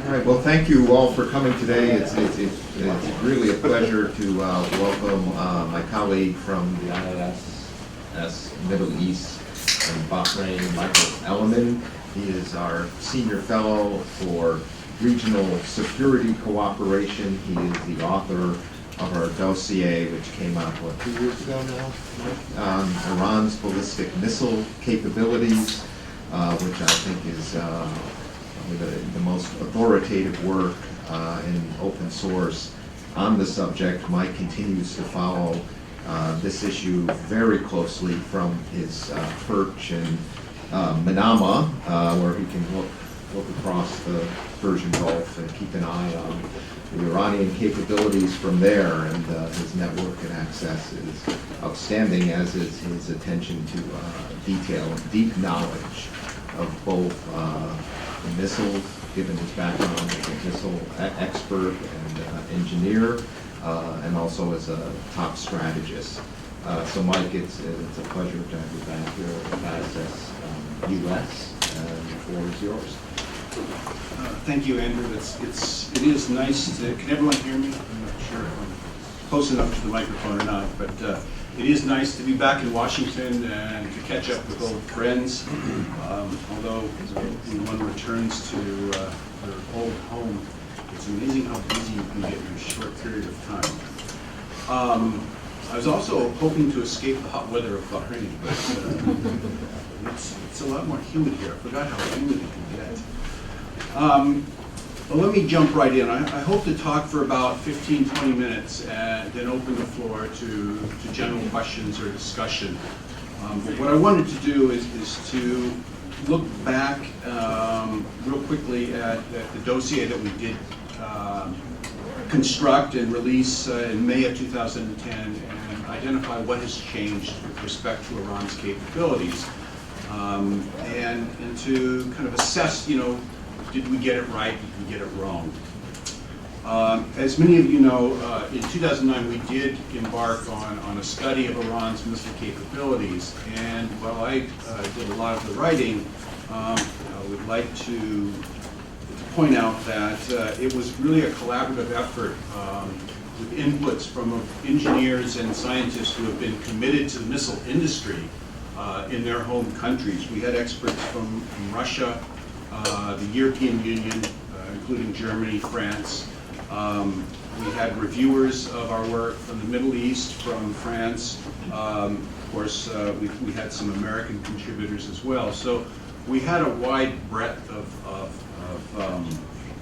All right, well, thank you all for coming today. It's really a pleasure to welcome my colleague from the IISS-Middle East and Bahrain, Michael Elleman. He is our senior fellow for regional security cooperation. He is the author of our dossier, which came out, 2 years ago now, Iran's ballistic missile capabilities, which I think is the most authoritative work in open source on the subject. Mike continues to follow this issue very closely from his perch in Manama, where he can look across the Persian Gulf and keep an eye on the Iranian capabilities from there, and his network and access is outstanding, as is his attention to detail and deep knowledge of both the missiles, given his background as a missile expert and engineer, and also as a top strategist. So Mike, it's a pleasure to have you back here at IISS-US, and the floor is yours. Thank you, Andrew. It is nice to, can everyone hear me? I'm not sure if I'm close enough to the microphone or not, but it is nice to be back in Washington and to catch up with old friends. Although when one returns to their old home, it's amazing how busy you can get in a short period of time. I was also hoping to escape the hot weather of Bahrain, but it's a lot more humid here. I forgot how humid it can get. Well, let me jump right in. I hope to talk for about 15-20 minutes and then open the floor to general questions or discussion. But what I wanted to do is to look back real quickly at the dossier that we did construct and release in May of 2010 and identify what has changed with respect to Iran's capabilities, and to kind of assess, did we get it right, did we get it wrong? As many of you know, in 2009 we did embark on a study of Iran's missile capabilities, and while I did a lot of the writing, I would like to point out that it was really a collaborative effort with inputs from engineers and scientists who have been committed to the missile industry in their home countries. We had experts from Russia, the European Union, including Germany, France. We had reviewers of our work from the Middle East, from France. Of course, we had some American contributors as well. So we had a wide breadth of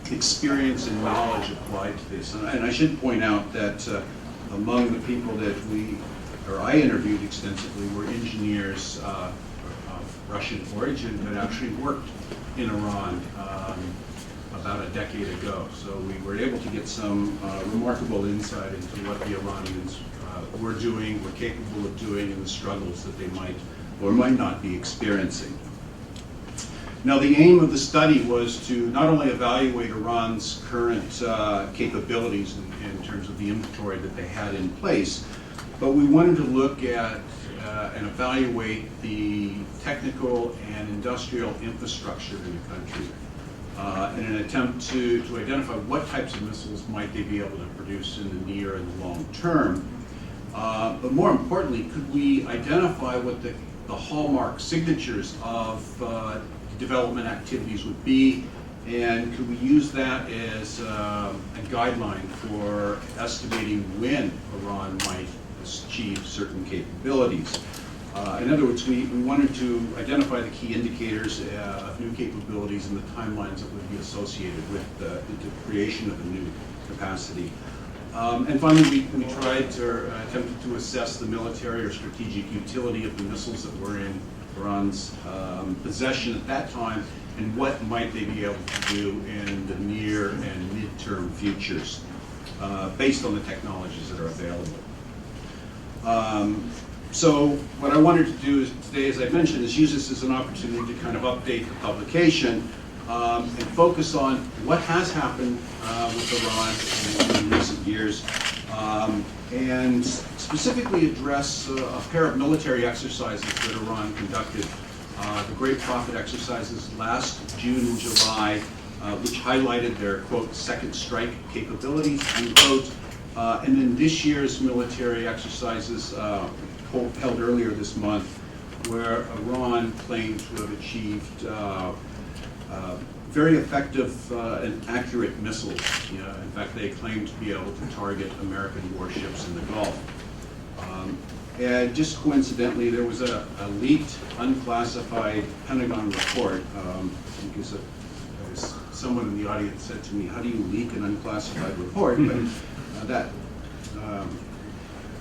experience and knowledge applied to this. And I should point out that among the people that I interviewed extensively were engineers of Russian origin that actually worked in Iran about a decade ago. So we were able to get some remarkable insight into what the Iranians were doing, were capable of doing, and the struggles that they might or might not be experiencing. Now, the aim of the study was to not only evaluate Iran's current capabilities in terms of the inventory that they had in place, but we wanted to look at and evaluate the technical and industrial infrastructure in the country in an attempt to identify what types of missiles might they be able to produce in the near and the long term. But more importantly, could we identify what the hallmark signatures of development activities would be, and could we use that as a guideline for estimating when Iran might achieve certain capabilities. In other words, we wanted to identify the key indicators of new capabilities and the timelines that would be associated with the creation of a new capacity. And finally, we tried to attempted to assess the military or strategic utility of the missiles that were in Iran's possession at that time, and what might they be able to do in the near and mid-term futures based on the technologies that are available. So what I wanted to do today, as I mentioned, is use this as an opportunity to kind of update the publication and focus on what has happened with Iran in recent years, and specifically address a pair of military exercises that Iran conducted. The Great Prophet exercises last June and July, which highlighted their, quote, second strike capabilities, unquote. And then this year's military exercises held earlier this month, where Iran claimed to have achieved very effective and accurate missiles. In fact, they claim to be able to target American warships in the Gulf. And just coincidentally, there was a leaked, unclassified Pentagon report, because someone in the audience said to me, how do you leak an unclassified report? But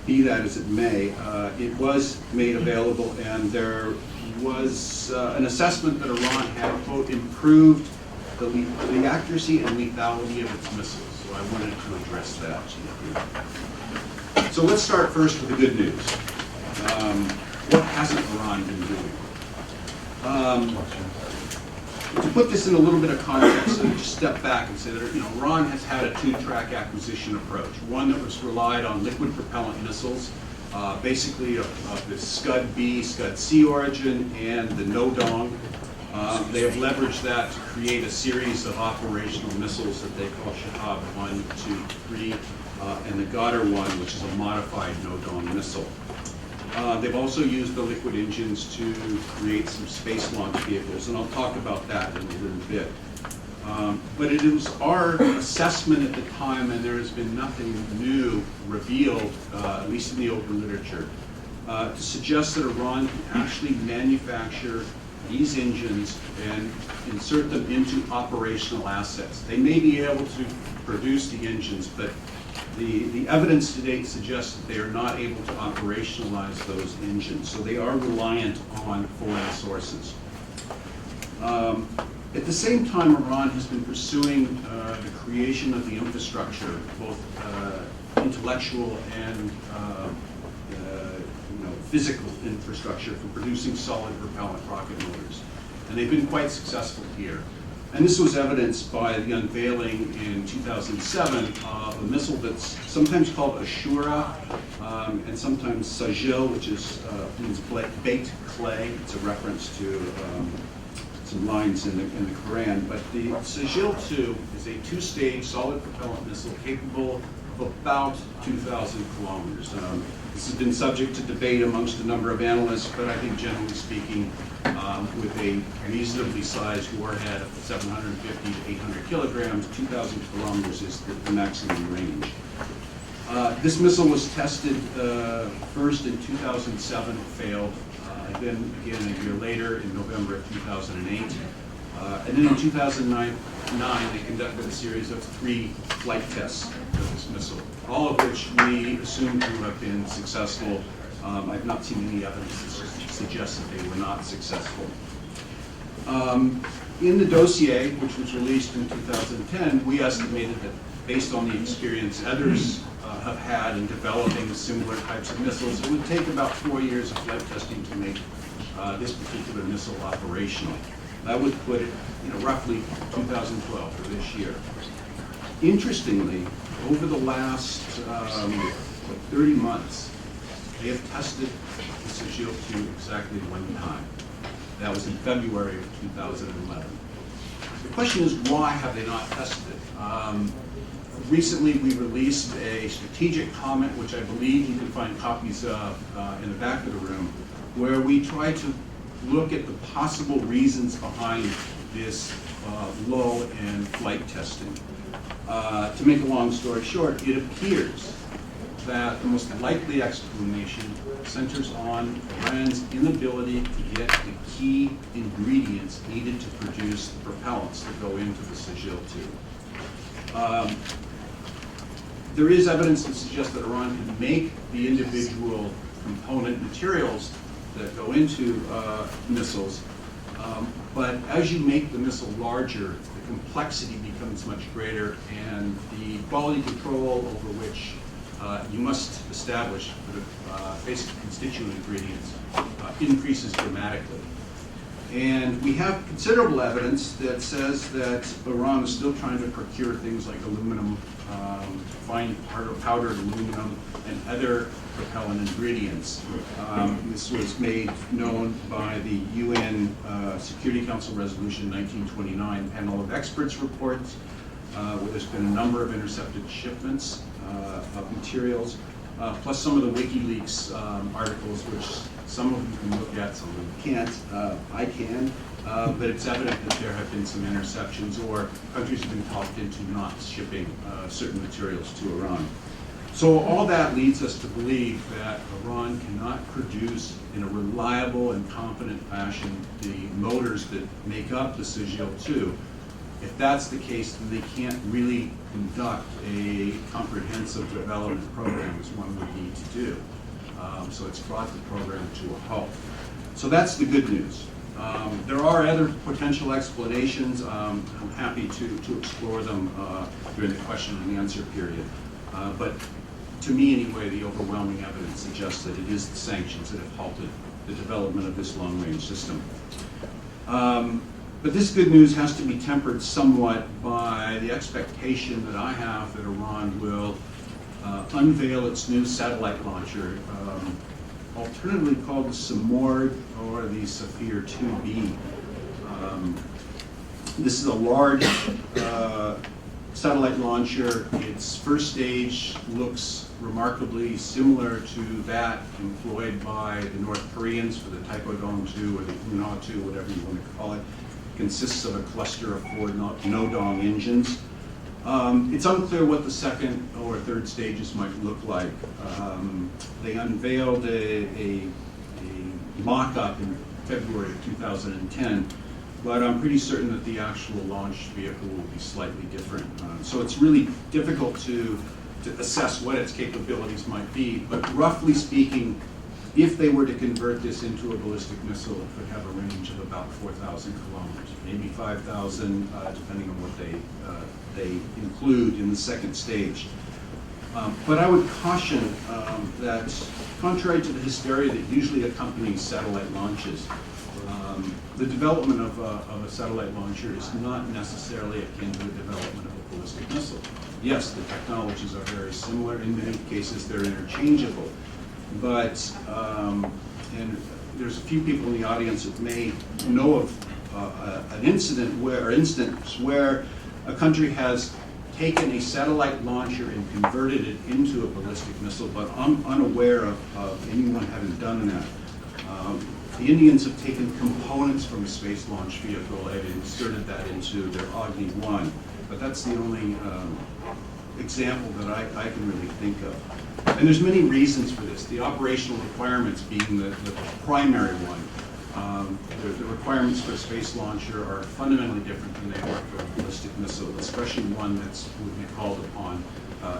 be that as it may, it was made available, and there was an assessment that Iran had, quote, improved the accuracy and lethality of its missiles. So I wanted to address that. So let's start first with the good news. What hasn't Iran been doing? To put this in a little bit of context, so just step back and say that Iran has had a two-track acquisition approach. One that was relied on liquid propellant missiles, basically of the Scud B, Scud C origin, and the No-Dong. They have leveraged that to create a series of operational missiles that they call Shahab 1, 2, 3, and the Ghadar 1, which is a modified No-Dong missile. They've also used the liquid engines to create some space launch vehicles, and I'll talk about that in a little bit. But it was our assessment at the time, and there has been nothing new revealed, at least in the open literature, to suggest that Iran can actually manufacture these engines and insert them into operational assets. They may be able to produce the engines, but the evidence to date suggests that they are not able to operationalize those engines, so they are reliant on foreign sources. At the same time, Iran has been pursuing the creation of the infrastructure, both intellectual and physical infrastructure for producing solid propellant rocket motors. And they've been quite successful here. And this was evidenced by the unveiling in 2007 of a missile that's sometimes called Ashura, and sometimes Sajil, which means baked clay. It's a reference to some lines in the Quran. But the Sajil 2 is a two-stage solid propellant missile capable of about 2,000 kilometers. This has been subject to debate amongst a number of analysts, but I think generally speaking, with a reasonably sized warhead of 750 to 800 kilograms, 2,000 kilometers is the maximum range. This missile was tested first in 2007, failed, then again a year later in November of 2008. And then in 2009, they conducted a series of 3 flight tests of this missile, all of which we assume to have been successful. I've not seen any evidence that suggests that they were not successful. In the dossier, which was released in 2010, we estimated that based on the experience others have had in developing similar types of missiles, it would take about 4 years of flight testing to make this particular missile operational. That would put it, roughly 2012 for this year. Interestingly, over the last 30 months, they have tested the Sajil 2 exactly 1 time. That was in February of 2011. The question is, why have they not tested it? Recently, we released a strategic comment, which I believe you can find copies of in the back of the room, where we try to look at the possible reasons behind this lull in flight testing. To make a long story short, it appears that the most likely explanation centers on Iran's inability to get the key ingredients needed to produce the propellants that go into the Sajil 2. There is evidence to suggest that Iran can make the individual component materials that go into missiles, but as you make the missile larger, the complexity becomes much greater, and the quality control over which you must establish for the basic constituent ingredients increases dramatically. And we have considerable evidence that says that Iran is still trying to procure things like aluminum, fine powdered aluminum, and other propellant ingredients. This was made known by the UN Security Council Resolution 1929 panel of experts reports, where there's been a number of intercepted shipments of materials, plus some of the WikiLeaks articles, which some of you can look at, some of you can't. I can, but it's evident that there have been some interceptions, or countries have been talked into not shipping certain materials to Iran. So all that leads us to believe that Iran cannot produce in a reliable and competent fashion the motors that make up the Residual-2. If that's the case, then they can't really conduct a comprehensive development program as one would need to do. So it's brought the program to a halt. So that's the good news. There are other potential explanations. I'm happy to explore them during the question and answer period. But to me anyway, the overwhelming evidence suggests that it is the sanctions that have halted the development of this long-range system. But this good news has to be tempered somewhat by the expectation that I have that Iran will unveil its new satellite launcher, alternatively called the Samord or the Safir 2B. This is a large satellite launcher. Its first stage looks remarkably similar to that employed by the North Koreans for the Taekwondong 2 or the Una 2, whatever you want to call it. It consists of a cluster of 4 Nodong engines. It's unclear what the second or third stages might look like. They unveiled a mock-up in February of 2010, but I'm pretty certain that the actual launch vehicle will be slightly different. So it's really difficult to assess what its capabilities might be, but roughly speaking, if they were to convert this into a ballistic missile, it could have a range of about 4,000 kilometers, maybe 5,000, depending on what they include in the second stage. But I would caution that, contrary to the hysteria that usually accompanies satellite launches, the development of a satellite launcher is not necessarily akin to the development of a ballistic missile. Yes, the technologies are very similar. In many cases, they're interchangeable. But, and there's a few people in the audience that may know of an instance where a country has taken a satellite launcher and converted it into a ballistic missile, but I'm unaware of anyone having done that. The Indians have taken components from a space launch vehicle and inserted that into their Agni-1, but that's the only example that I can really think of. And there's many reasons for this. The operational requirements being the primary one. The requirements for a space launcher are fundamentally different than they are for a ballistic missile, especially one that would be called upon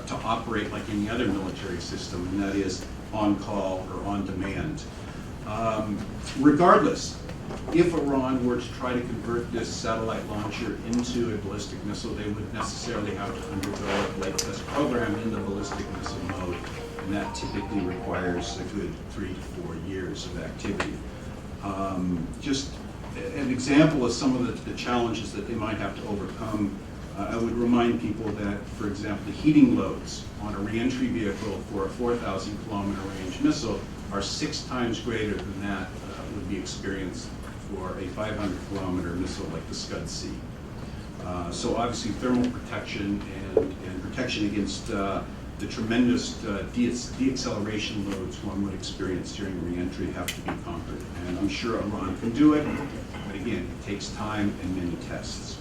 to operate like any other military system, and that is on call or on demand. Regardless, if Iran were to try to convert this satellite launcher into a ballistic missile, they would necessarily have to undergo a flight test program in the ballistic missile mode, and that typically requires a good 3 to 4 years of activity. Just an example of some of the challenges that they might have to overcome, I would remind people that, for example, the heating loads on a reentry vehicle for a 4,000 kilometer range missile are 6 times greater than that would be experienced for a 500 kilometer missile like the Scud C. So obviously thermal protection and protection against the tremendous deacceleration loads one would experience during reentry have to be conquered. And I'm sure Iran can do it, but again, it takes time and many tests.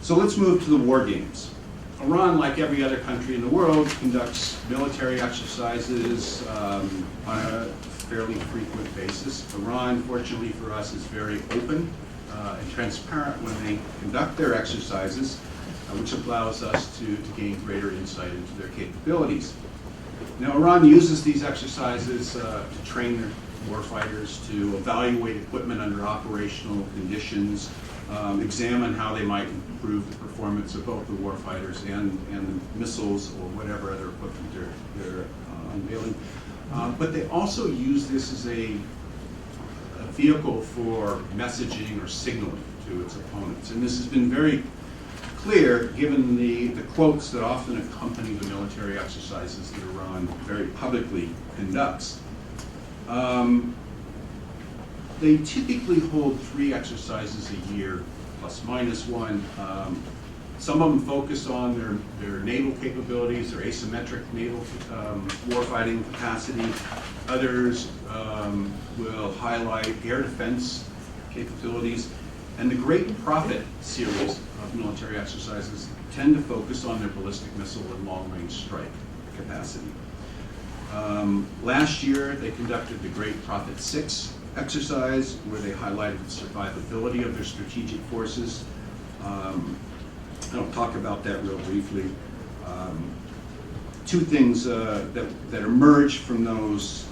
So let's move to the war games. Iran, like every other country in the world, conducts military exercises on a fairly frequent basis. Iran, fortunately for us, is very open and transparent when they conduct their exercises, which allows us to gain greater insight into their capabilities. Now, Iran uses these exercises to train their warfighters, to evaluate equipment under operational conditions, examine how they might improve the performance of both the warfighters and the missiles or whatever other equipment they're unveiling. But they also use this as a vehicle for messaging or signaling to its opponents. And this has been very clear given the quotes that often accompany the military exercises that Iran very publicly conducts. They typically hold 3 exercises a year, plus minus one. Some of them focus on their naval capabilities, their asymmetric naval warfighting capacity. Others will highlight air defense capabilities. And the Great Prophet series of military exercises tend to focus on their ballistic missile and long-range strike capacity. Last year, they conducted the Great Prophet 6 exercise, where they highlighted the survivability of their strategic forces. I'll talk about that real briefly. 2 things that emerged from those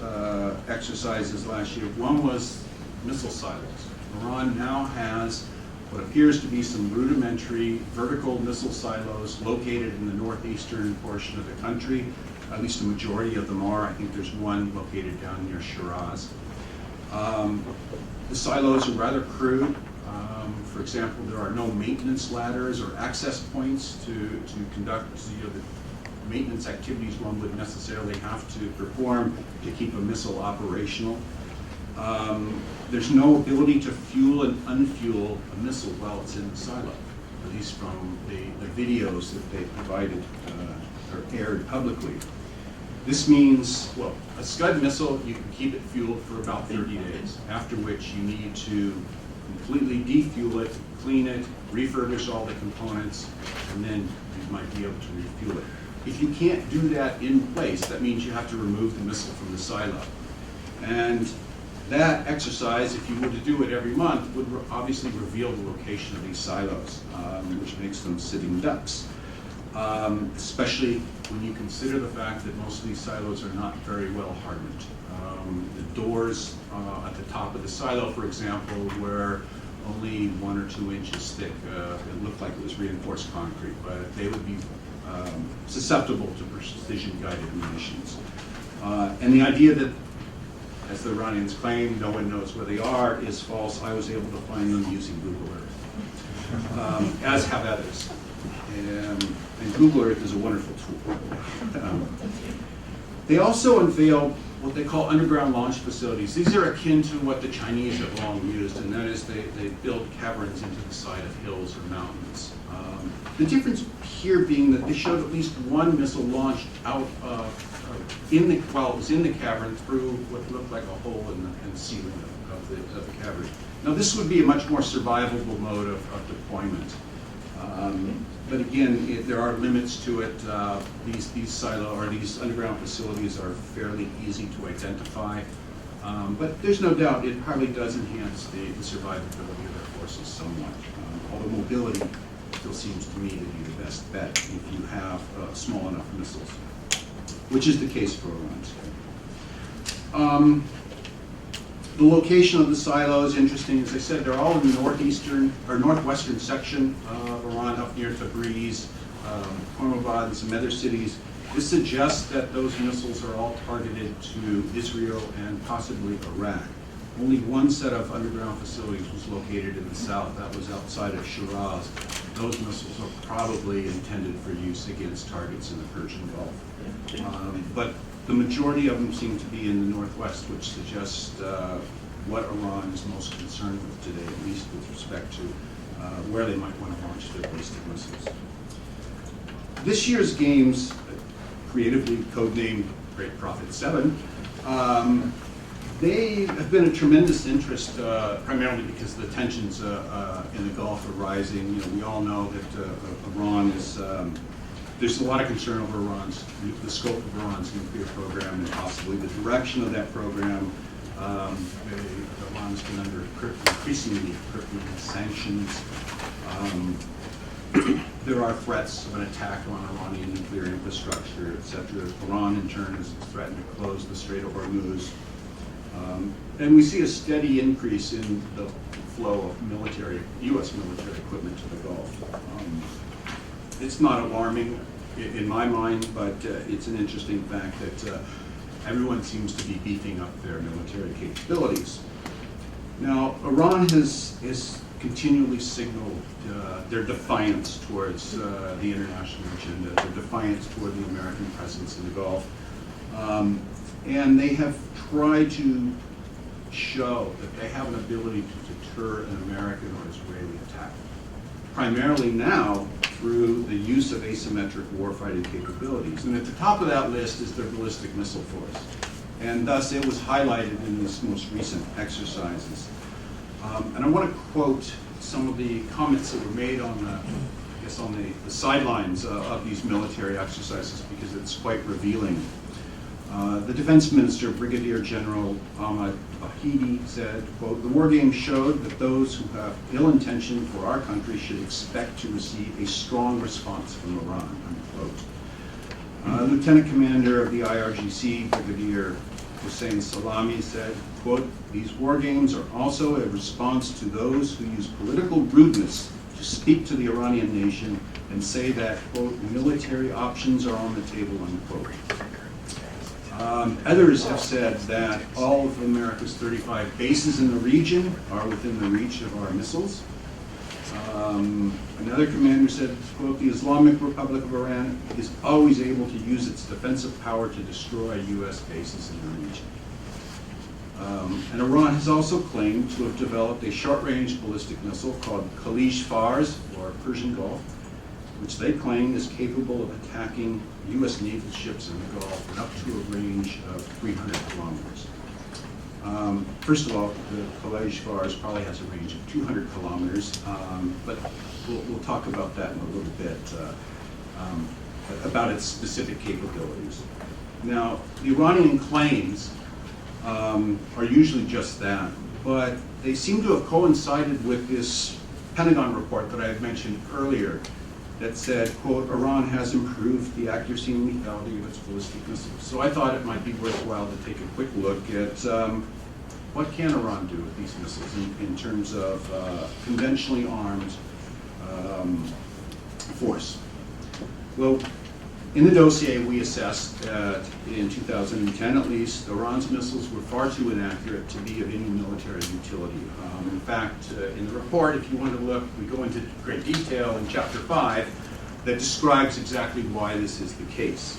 exercises last year. One was missile silos. Iran now has what appears to be some rudimentary vertical missile silos located in the northeastern portion of the country. At least a majority of them are. I think there's one located down near Shiraz. The silos are rather crude. For example, there are no maintenance ladders or access points to conduct the maintenance activities one would necessarily have to perform to keep a missile operational. There's no ability to fuel and unfuel a missile while it's in the silo, at least from the videos that they provided or aired publicly. This means, well, a Scud missile, you can keep it fueled for about 30 days, after which you need to completely defuel it, clean it, refurbish all the components, and then you might be able to refuel it. If you can't do that in place, that means you have to remove the missile from the silo. And that exercise, if you were to do it every month, would obviously reveal the location of these silos, which makes them sitting ducks. Especially when you consider the fact that most of these silos are not very well hardened. The doors at the top of the silo, for example, were only 1 or 2 inches thick. It looked like it was reinforced concrete, but they would be susceptible to precision-guided munitions. And the idea that, as the Iranians claim, no one knows where they are is false. I was able to find them using Google Earth, as have others. And Google Earth is a wonderful tool. They also unveiled what they call underground launch facilities. These are akin to what the Chinese have long used, and that is they build caverns into the side of hills or mountains. The difference here being that they showed at least one missile launched out while it was in the cavern through what looked like a hole in the ceiling of the cavern. Now this would be a much more survivable mode of deployment. But again, there are limits to it. These underground facilities are fairly easy to identify. But there's no doubt it probably does enhance the survivability of their forces somewhat. Although mobility still seems to me to be the best bet if you have small enough missiles, which is the case for Iran. The location of the silos, interesting, as I said, they're all in the northwestern section of Iran, up near Tabriz, Hormozgan, and some other cities. This suggests that those missiles are all targeted to Israel and possibly Iraq. Only one set of underground facilities was located in the south. That was outside of Shiraz. Those missiles are probably intended for use against targets in the Persian Gulf. But the majority of them seem to be in the northwest, which suggests what Iran is most concerned with today, at least with respect to where they might want to launch their ballistic missiles. This year's games, creatively codenamed Great Prophet 7, they have been a tremendous interest, primarily because the tensions in the Gulf are rising. We all know that Iran is. There's a lot of concern over the scope of Iran's nuclear program and possibly the direction of that program. Iran's been under increasingly crippling sanctions. There are threats of an attack on Iranian nuclear infrastructure, etc. Iran, in turn, has threatened to close the Strait of Hormuz. And we see a steady increase in the flow of U.S. military equipment to the Gulf. It's not alarming in my mind, but it's an interesting fact that everyone seems to be beefing up their military capabilities. Now, Iran has continually signaled their defiance towards the international agenda, their defiance toward the American presence in the Gulf. And they have tried to show that they have an ability to deter an American or Israeli attack. Primarily now through the use of asymmetric warfighting capabilities. And at the top of that list is their ballistic missile force. And thus it was highlighted in these most recent exercises. And I want to quote some of the comments that were made on the sidelines of these military exercises, because it's quite revealing. The Defense Minister, Brigadier General Ahmad Bahidi, said, quote, "The war games showed that those who have ill intention for our country should expect to receive a strong response from Iran," unquote. Lieutenant Commander of the IRGC, Brigadier Hussein Salami, said, quote, "These war games are also a response to those who use political rudeness to speak to the Iranian nation and say that, quote, military options are on the table," unquote. Others have said that all of America's 35 bases in the region are within the reach of our missiles. Another commander said, quote, "The Islamic Republic of Iran is always able to use its defensive power to destroy U.S. bases in the region." And Iran has also claimed to have developed a short-range ballistic missile called Khalij Fars, or Persian Gulf, which they claim is capable of attacking U.S. naval ships in the Gulf and up to a range of 300 kilometers. First of all, the Khalij Fars probably has a range of 200 kilometers, but we'll talk about that in a little bit, about its specific capabilities. Now, the Iranian claims are usually just that, but they seem to have coincided with this Pentagon report that I had mentioned earlier that said, quote, "Iran has improved the accuracy and lethality of its ballistic missiles." So I thought it might be worthwhile to take a quick look at what can Iran do with these missiles in terms of conventionally armed force. Well, in the dossier we assessed that in 2010 at least, Iran's missiles were far too inaccurate to be of any military utility. In fact, in the report, if you want to look, we go into great detail in Chapter 5 that describes exactly why this is the case.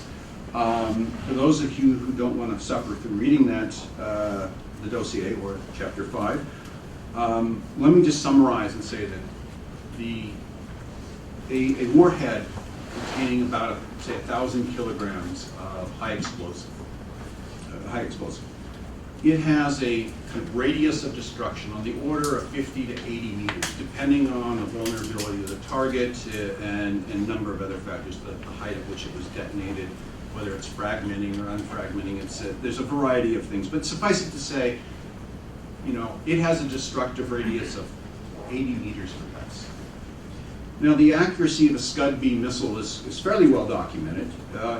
For those of you who don't want to suffer through reading that, the dossier or Chapter 5, let me just summarize and say that a warhead containing about, say, 1,000 kilograms of high explosive. It has a kind of radius of destruction on the order of 50 to 80 meters, depending on the vulnerability of the target and number of other factors, the height at which it was detonated, whether it's fragmenting or unfragmenting. There's a variety of things, but suffice it to say, it has a destructive radius of 80 meters or less. Now, the accuracy of a Scud B missile is fairly well documented.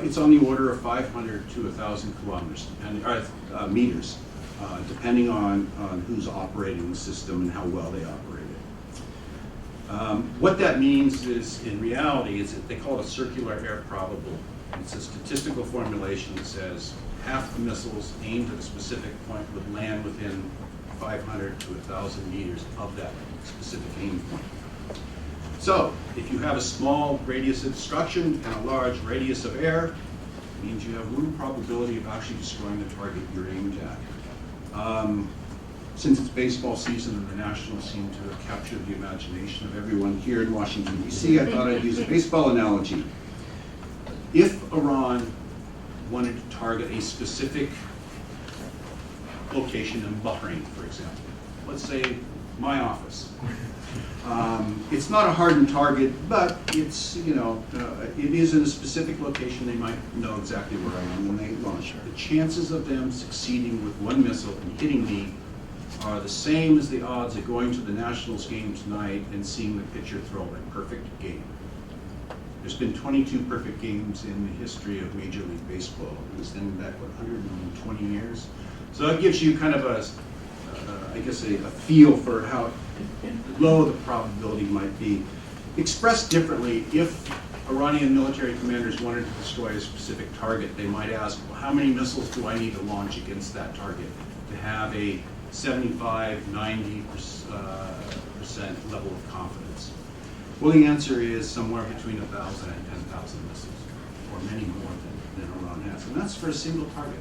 It's on the order of 500 to 1,000 kilometers, meters, depending on who's operating the system and how well they operate it. What that means is, in reality, is that they call it a circular air probable. It's a statistical formulation that says half the missiles aimed at a specific point would land within 500 to 1,000 meters of that specific aim point. So, if you have a small radius of destruction and a large radius of air, it means you have little probability of actually destroying the target you're aimed at. Since it's baseball season and the Nationals seem to have captured the imagination of everyone here in Washington, D.C., I thought I'd use a baseball analogy. If Iran wanted to target a specific location in Bahrain, for example, let's say my office. It's not a hardened target, but it's, it is in a specific location. They might know exactly where I am when they launch. The chances of them succeeding with one missile and hitting me are the same as the odds of going to the Nationals game tonight and seeing the pitcher throw a perfect game. There's been 22 perfect games in the history of Major League Baseball. It was then back, 120 years? So that gives you kind of a feel for how low the probability might be. Expressed differently, if Iranian military commanders wanted to destroy a specific target, they might ask, well, how many missiles do I need to launch against that target to have a 75-90% 100% level of confidence? Well, the answer is somewhere between 1,000 and 10,000 missiles, or many more than Iran has, and that's for a single target.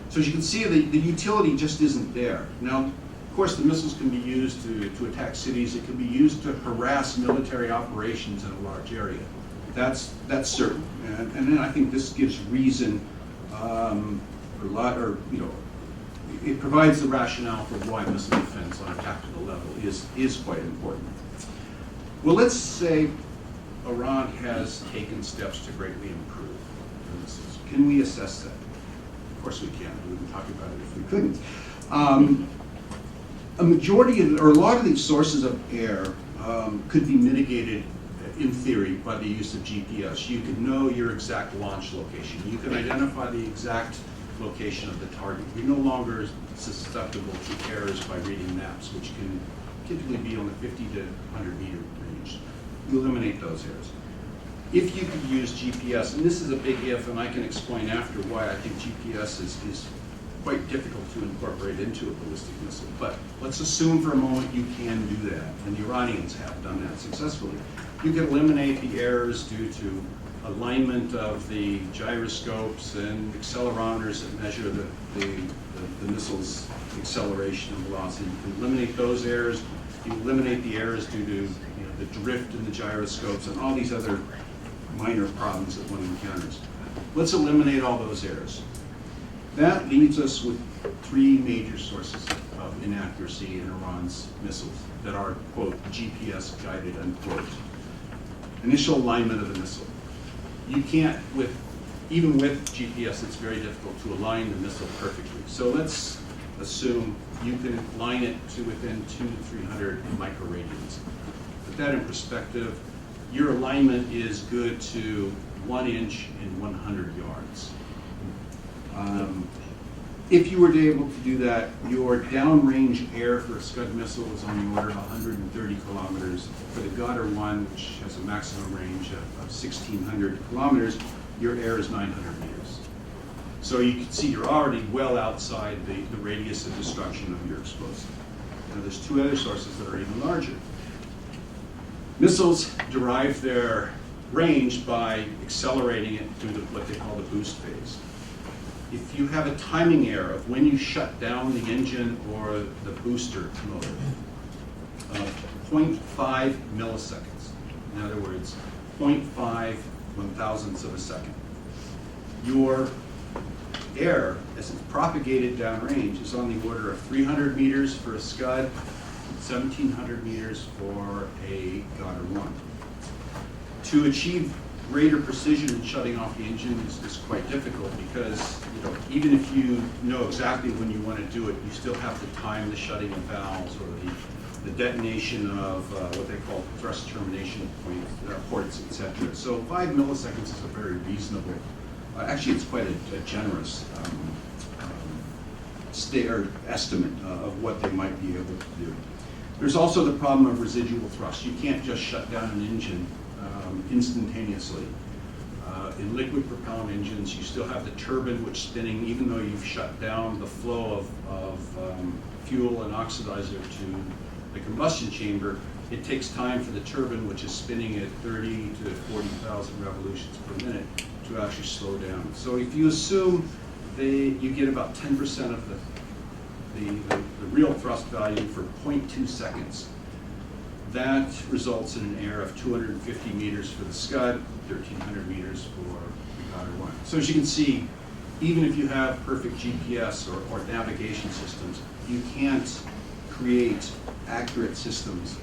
So as you can see, the utility just isn't there. Now, of course, the missiles can be used to attack cities. It can be used to harass military operations in a large area. That's certain. And then I think this gives reason it provides the rationale for why missile defense on a tactical level is quite important. Well, let's say Iran has taken steps to greatly improve the missiles. Can we assess that? Of course we can. We wouldn't talk about it if we couldn't. A majority of, or a lot of these sources of air could be mitigated in theory by the use of GPS. You can know your exact launch location. You can identify the exact location of the target. You're no longer susceptible to errors by reading maps, which can typically be on the 50 to 100 meter range. You eliminate those errors. If you could use GPS, and this is a big if, and I can explain after why I think GPS is quite difficult to incorporate into a ballistic missile, but let's assume for a moment you can do that, and the Iranians have done that successfully. You can eliminate the errors due to alignment of the gyroscopes and accelerometers that measure the missile's acceleration and velocity. You can eliminate those errors. You eliminate the errors due to the drift in the gyroscopes and all these other minor problems that one encounters. Let's eliminate all those errors. That leaves us with three major sources of inaccuracy in Iran's missiles that are, quote, GPS guided, unquote. Initial alignment of the missile. You can't, even with GPS, it's very difficult to align the missile perfectly. So let's assume you can line it to within 200 to 300 microradians. Put that in perspective, your alignment is good to 1 inch in 100 yards. If you were to be able to do that, your downrange air for a Scud missile is on the order of 130 kilometers. For the Goddard one, which has a maximum range of 1,600 kilometers, your air is 900 meters. So you can see you're already well outside the radius of destruction of your explosive. Now there's two other sources that are even larger. Missiles derive their range by accelerating it through what they call the boost phase. If you have a timing error of when you shut down the engine or the booster motor of 0.5 milliseconds, in other words, 0.5 one-thousandths of a second, your air, as it's propagated downrange, is on the order of 300 meters for a Scud, 1,700 meters for a Goddard 1. To achieve greater precision in shutting off the engine is quite difficult because even if you know exactly when you want to do it, you still have to time the shutting of valves or the detonation of what they call thrust termination ports, etc. So 5 milliseconds is a very reasonable, actually it's quite a generous estimate of what they might be able to do. There's also the problem of residual thrust. You can't just shut down an engine instantaneously. In liquid propellant engines, you still have the turbine which is spinning, even though you've shut down the flow of fuel and oxidizer to the combustion chamber. It takes time for the turbine, which is spinning at 30 to 40,000 revolutions per minute, to actually slow down. So if you assume you get about 10% of the real thrust value for 0.2 seconds, that results in an air of 250 meters for the Scud, 1,300 meters for the Goddard 1. So as you can see, even if you have perfect GPS or navigation systems, you can't create accurate systems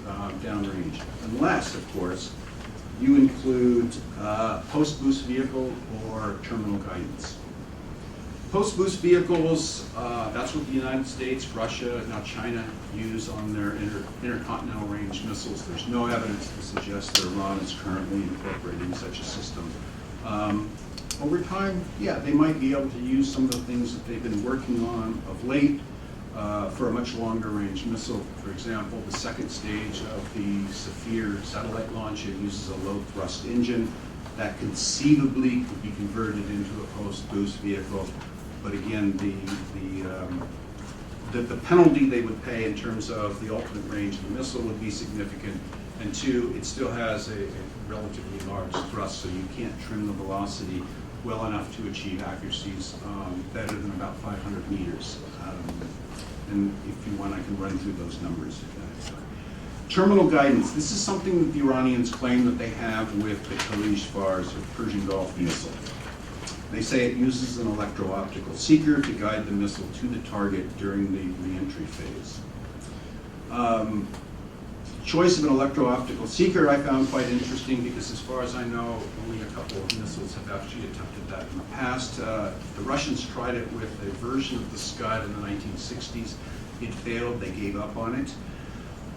downrange, unless, of course, you include post-boost vehicle or terminal guidance. Post-boost vehicles, that's what the United States, Russia, now China use on their intercontinental range missiles. There's no evidence to suggest that Iran is currently incorporating such a system. Over time, yeah, they might be able to use some of the things that they've been working on of late for a much longer range missile. For example, the second stage of the Saphir satellite launch, it uses a low thrust engine that conceivably could be converted into a post-boost vehicle. But again, the penalty they would pay in terms of the ultimate range of the missile would be significant. And two, it still has a relatively large thrust, so you can't trim the velocity well enough to achieve accuracies better than about 500 meters. And if you want, I can run through those numbers. Terminal guidance. This is something that the Iranians claim that they have with the Khalij-Fars or Persian Gulf missile. They say it uses an electro-optical seeker to guide the missile to the target during the re-entry phase. Choice of an electro-optical seeker I found quite interesting because, as far as I know, only a couple of missiles have actually attempted that in the past. The Russians tried it with a version of the Scud in the 1960s. It failed. They gave up on it.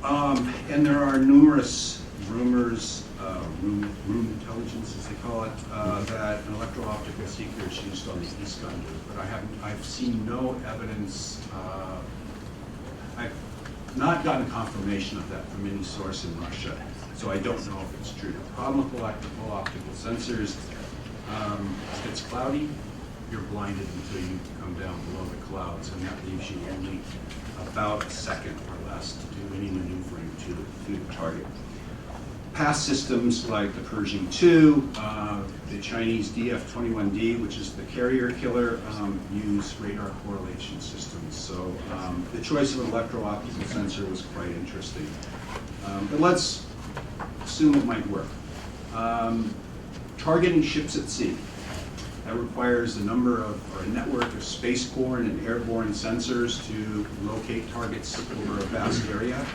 And there are numerous rumors, room intelligence as they call it, that an electro-optical seeker is used on the Scud, but I've seen no evidence. I've not gotten confirmation of that from any source in Russia, so I don't know if it's true. The problem with electrical optical sensors, if it's cloudy, you're blinded until you come down below the clouds, and that leaves you only about a second or less to do any maneuvering to the target. Past systems like the Pershing II, the Chinese DF-21D, which is the carrier killer, use radar correlation systems. So the choice of an electro-optical sensor was quite interesting. But let's assume it might work. Targeting ships at sea. That requires a network of spaceborne and airborne sensors to locate targets over a vast area.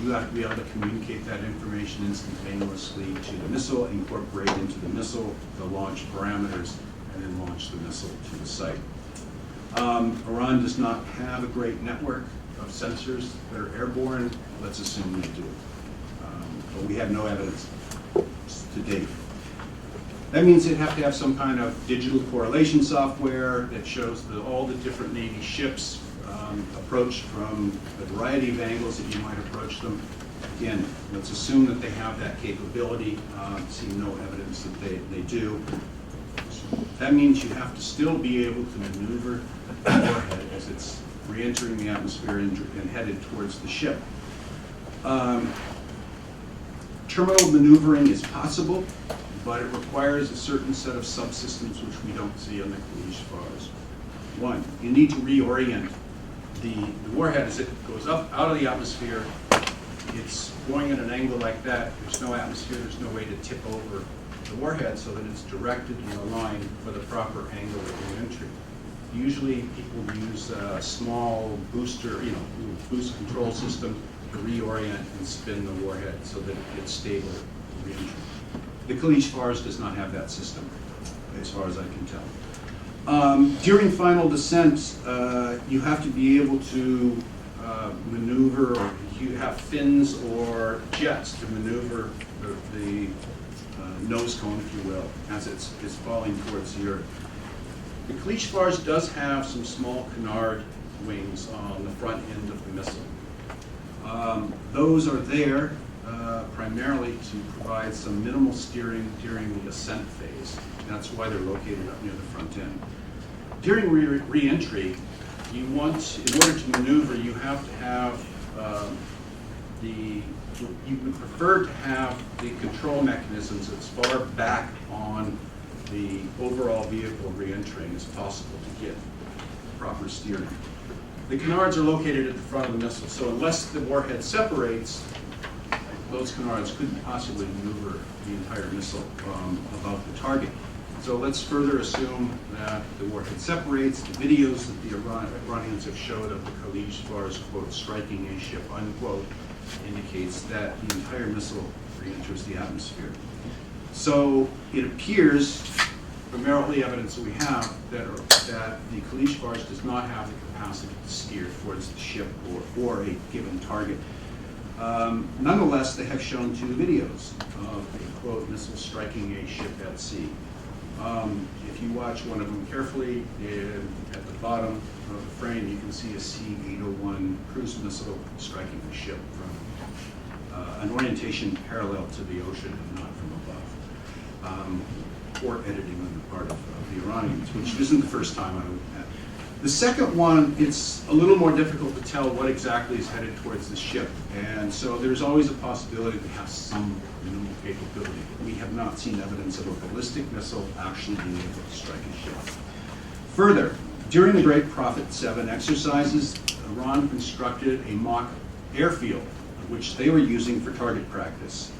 You have to be able to communicate that information instantaneously to the missile, incorporate into the missile the launch parameters, and then launch the missile to the site. Iran does not have a great network of sensors that are airborne. Let's assume they do. But we have no evidence to date. That means they'd have to have some kind of digital correlation software that shows all the different Navy ships approached from a variety of angles that you might approach them. Again, let's assume that they have that capability. See no evidence that they do. That means you have to still be able to maneuver the warhead as it's re-entering the atmosphere and headed towards the ship. Terminal maneuvering is possible, but it requires a certain set of subsystems which we don't see on the Khalij-Fars. One, you need to reorient the warhead as it goes up out of the atmosphere. It's going at an angle like that. There's no atmosphere. There's no way to tip over the warhead so that it's directed in a line for the proper angle of re-entry. Usually, people use a small booster, boost control system to reorient and spin the warhead so that it's stable re-entry. The Khalij-Fars does not have that system, as far as I can tell. During final descent, you have to be able to maneuver, or you have fins or jets to maneuver the nose cone, if you will, as it's falling towards the Earth. The Khalij-Fars does have some small canard wings on the front end of the missile. Those are there primarily to provide some minimal steering during the ascent phase. That's why they're located up near the front end. During re-entry, in order to maneuver, you have to have you would prefer to have the control mechanisms as far back on the overall vehicle re-entering as possible to get proper steering. The canards are located at the front of the missile, so unless the warhead separates, those canards couldn't possibly maneuver the entire missile above the target. So let's further assume that the warhead separates. The videos that the Iranians have showed of the Khalij-Fars, quote, striking a ship, unquote, indicates that the entire missile re-enters the atmosphere. So it appears, from early evidence that we have, that the Khalij-Fars does not have the capacity to steer towards the ship or a given target. Nonetheless, they have shown two videos of a, quote, missile striking a ship at sea. If you watch one of them carefully, at the bottom of the frame, you can see a C-801 cruise missile striking the ship from an orientation parallel to the ocean and not from above. Poor editing on the part of the Iranians, which isn't the first time The second one, it's a little more difficult to tell what exactly is headed towards the ship. And so there's always a possibility to have some minimal capability. We have not seen evidence of a ballistic missile actually being able to strike a ship. Further, during the Great Prophet 7 exercises, Iran constructed a mock airfield, which they were using for target practice.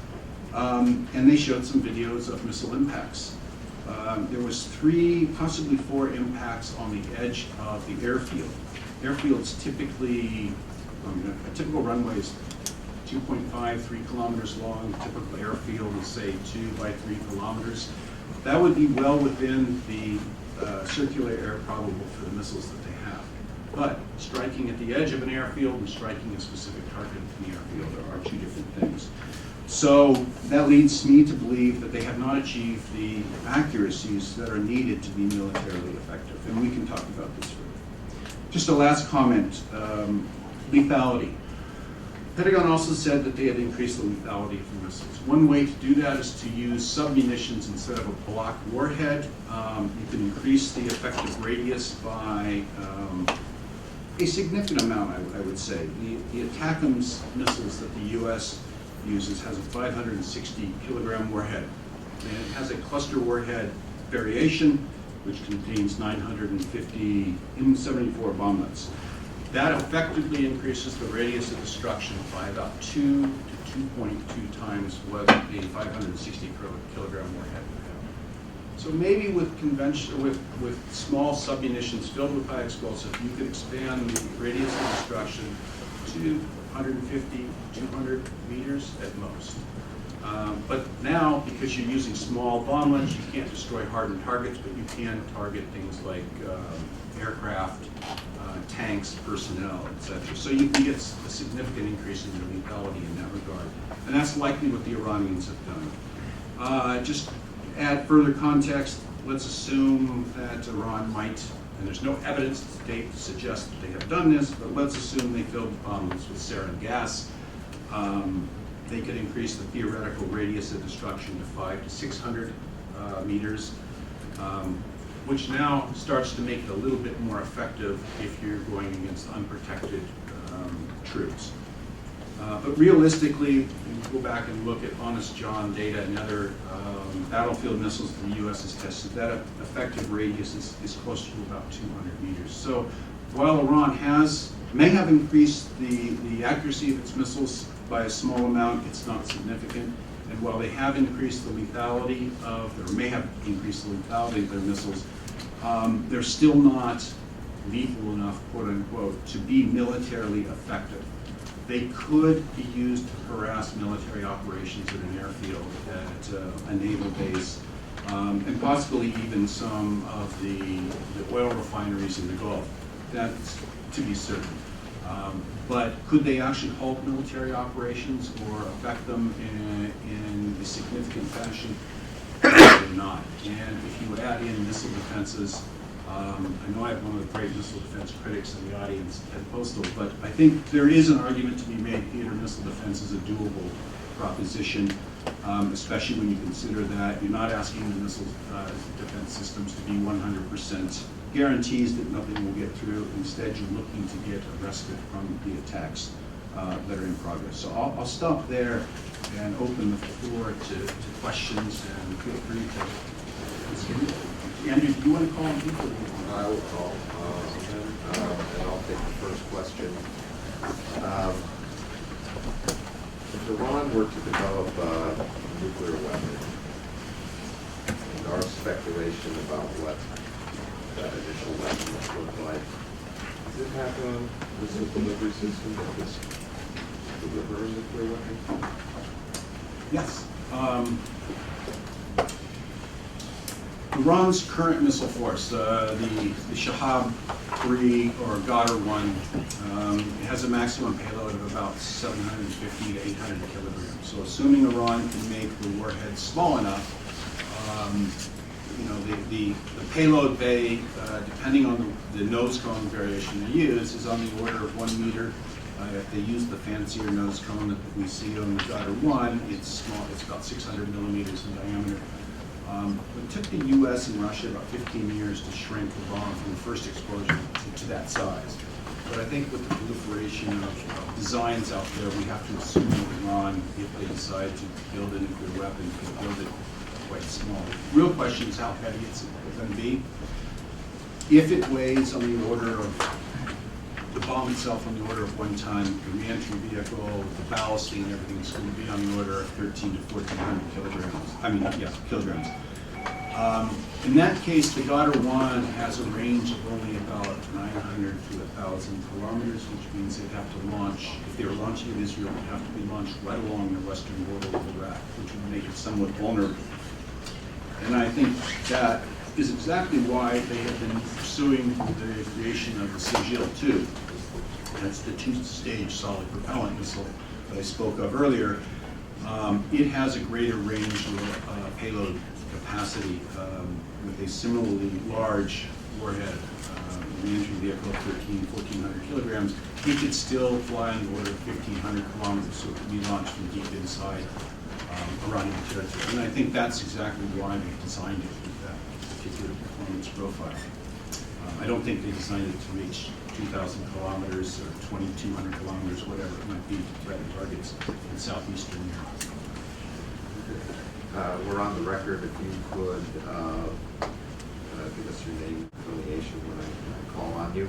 And they showed some videos of missile impacts. There was 3, possibly 4 impacts on the edge of the airfield. Airfields typically, a typical runway is 2.5, 3 kilometers long. A typical airfield is, say, 2 by 3 kilometers. That would be well within the circular air probable for the missiles that they have. But striking at the edge of an airfield and striking a specific target in the airfield are 2 different things. So that leads me to believe that they have not achieved the accuracies that are needed to be militarily effective. And we can talk about this further. Just a last comment, lethality. Pentagon also said that they had increased the lethality of the missiles. One way to do that is to use submunitions instead of a block warhead. You can increase the effective radius by a significant amount, I would say. The ATACMS missiles that the U.S. uses has a 560 kilogram warhead. And it has a cluster warhead variation, which contains 950 M74 bomblets. That effectively increases the radius of destruction by about 2 to 2.2 times what a 560 kilogram warhead would have. So maybe with conventional, with small submunitions filled with high explosive, you could expand the radius of destruction to 150, 200 meters at most. But now, because you're using small bomblets, you can't destroy hardened targets, but you can target things like aircraft, tanks, personnel, etc. So you can get a significant increase in your lethality in that regard. And that's likely what the Iranians have done. Just add further context, let's assume that Iran might, and there's no evidence to date to suggest that they have done this, but let's assume they filled the bombs with sarin gas. They could increase the theoretical radius of destruction to 500 to 600 meters, which now starts to make it a little bit more effective if you're going against unprotected troops. But realistically, you go back and look at Honest John data and other battlefield missiles that the U.S. has tested, that effective radius is close to about 200 meters. So while Iran may have increased the accuracy of its missiles by a small amount, it's not significant. And while they have increased the lethality or may have increased the lethality of their missiles, they're still not lethal enough, quote unquote, to be militarily effective. They could be used to harass military operations at an airfield, at a naval base, and possibly even some of the oil refineries in the Gulf. That's to be certain. But could they actually halt military operations or affect them in a significant fashion? Probably not. And if you add in missile defenses, I know I have one of the great missile defense critics in the audience at Postal, but I think there is an argument to be made theater missile defense is a doable proposition, especially when you consider that you're not asking the missile defense systems to be 100% guarantees that nothing will get through. Instead, you're looking to get a respite from the attacks that are in progress. So I'll stop there and open the floor to questions, and feel free to. Andrew, do you want to call on people? I will call, and I'll take the first question. If Iran were to develop a nuclear weapon, and our speculation about what that initial weapon would look like, does it have a missile delivery system that would deliver a nuclear weapon? Yes. Iran's current missile force, the Shahab-3 or Ghadar-1, it has a maximum payload of about 750 to 800 kilograms. So assuming Iran can make the warhead small enough, the payload bay, depending on the nose cone variation they use, is on the order of 1 meter. If they use the fancier nose cone that we see on the Ghadar-1, it's small. It's about 600 millimeters in diameter. It took the US and Russia about 15 years to shrink the bomb from the first explosion to that size. But I think with the proliferation of designs out there, we have to assume that Iran, if they decide to build a nuclear weapon, can build it quite small. The real question is how heavy it's going to be. If it weighs on the order of, the bomb itself on the order of 1 ton, the re-entry vehicle, the ballasting and everything is going to be on the order of 1,300 to 1,400 kilograms. I mean, yeah, kilograms. In that case, the Ghadar-1 has a range of only about 900 to 1,000 kilometers, which means they'd have to launch, if they were launching in Israel, it would have to be launched right along the western border of Iraq, which would make it somewhat vulnerable. And I think that is exactly why they have been pursuing the creation of the Sigil-2. That's the 2-stage solid propellant missile that I spoke of earlier. It has a greater range of payload capacity with a similarly large warhead, re-entry vehicle of 1,400 kilograms. It could still fly on the order of 1,500 kilometers, so it could be launched from deep inside Iranian territory. And I think that's exactly why they designed it with that particular performance profile. I don't think they designed it to reach 2,000 kilometers or 2,200 kilometers, whatever it might be, to threaten targets in southeastern Europe. We're on the record. If you could give us your name and affiliation when I call on you.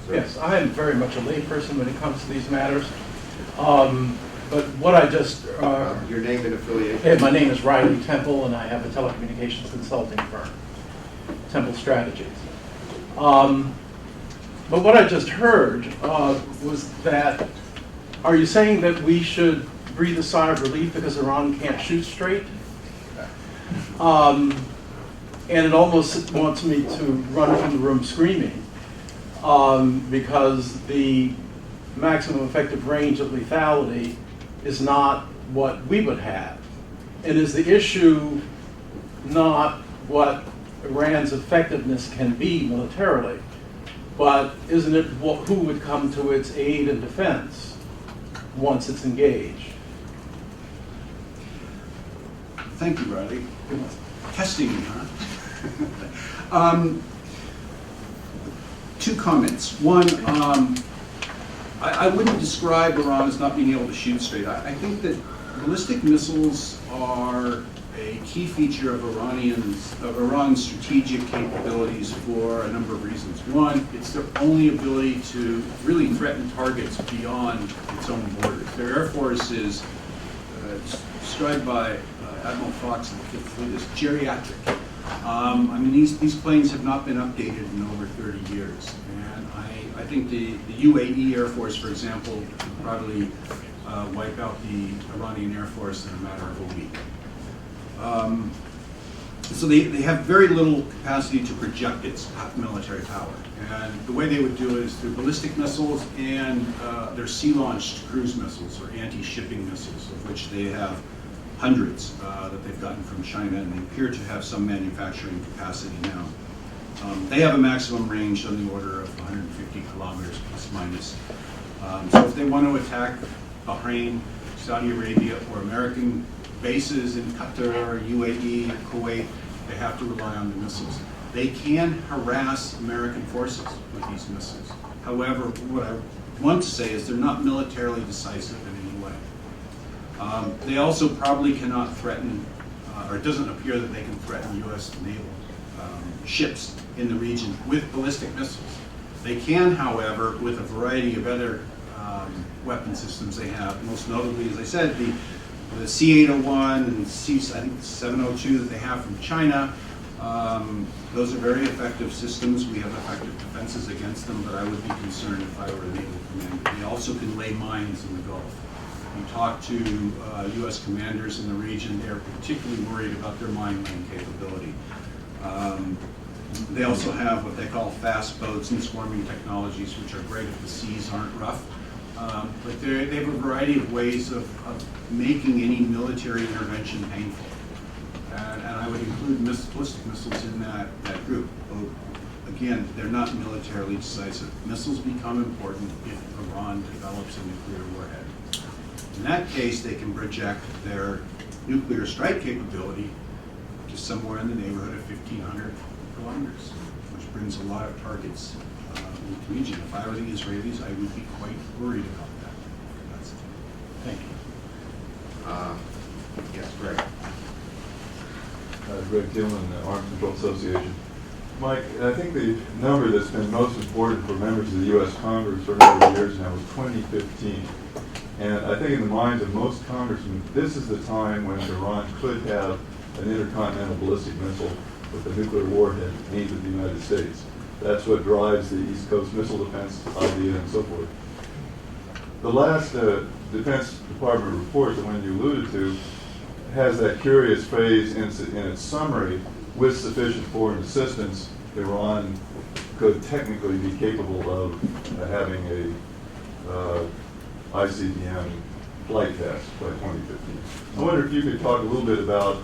So, yes, I am very much a layperson when it comes to these matters. But what I just... your name and affiliation? My name is Riley Temple, and I have a telecommunications consulting firm, Temple Strategies. But what I just heard was that, are you saying that we should breathe a sigh of relief because Iran can't shoot straight? And it almost wants me to run from the room screaming because the maximum effective range of lethality is not what we would have. And is the issue not what Iran's effectiveness can be militarily, but isn't it who would come to its aid and defense once it's engaged? Thank you, Riley. Testing me, huh? 2 comments. One, I wouldn't describe Iran as not being able to shoot straight. I think that ballistic missiles are a key feature of Iran's strategic capabilities for a number of reasons. One, it's their only ability to really threaten targets beyond its own borders. Their Air Force is described by Admiral Fox in the Fifth Fleet as geriatric. I mean, these planes have not been updated in over 30 years. And I think the UAE Air Force, for example, could probably wipe out the Iranian Air Force in a matter of a week. So they have very little capacity to project its military power. And the way they would do it is through ballistic missiles and their sea-launched cruise missiles or anti-shipping missiles, of which they have hundreds that they've gotten from China, and they appear to have some manufacturing capacity now. They have a maximum range on the order of 150 kilometers plus minus. So if they want to attack Bahrain, Saudi Arabia, or American bases in Qatar, UAE, Kuwait, they have to rely on the missiles. They can harass American forces with these missiles. However, what I want to say is they're not militarily decisive in any way. They also probably cannot threaten, or it doesn't appear that they can threaten U.S. naval ships in the region with ballistic missiles. They can, however, with a variety of other weapon systems they have, most notably, as I said, the C-801 and C-702 that they have from China. Those are very effective systems. We have effective defenses against them, but I would be concerned if I were a naval commander. They also can lay mines in the Gulf. You talk to U.S. commanders in the region, they're particularly worried about their mine laying capability. They also have what they call fast boats and swarming technologies, which are great if the seas aren't rough. But they have a variety of ways of making any military intervention painful. And I would include ballistic missiles in that group. Again, they're not militarily decisive. Missiles become important if Iran develops a nuclear warhead. In that case, they can project their nuclear strike capability to somewhere in the neighborhood of 1,500 kilometers, which brings a lot of targets into the region. If I were the Israelis, I would be quite worried about that. That's it. Thank you. Yes, Greg. Greg Gilman, Arms Control Association. Mike, I think the number that's been most important for members of the U.S. Congress for a number of years now was 2015. And I think in the minds of most congressmen, this is the time when Iran could have an intercontinental ballistic missile with a nuclear warhead aimed at the United States. That's what drives the East Coast Missile Defense idea and so forth. The last Defense Department report, the one you alluded to, has that curious phrase in its summary: with sufficient foreign assistance, Iran could technically be capable of having a ICBM flight test by 2015. I wonder if you could talk a little bit about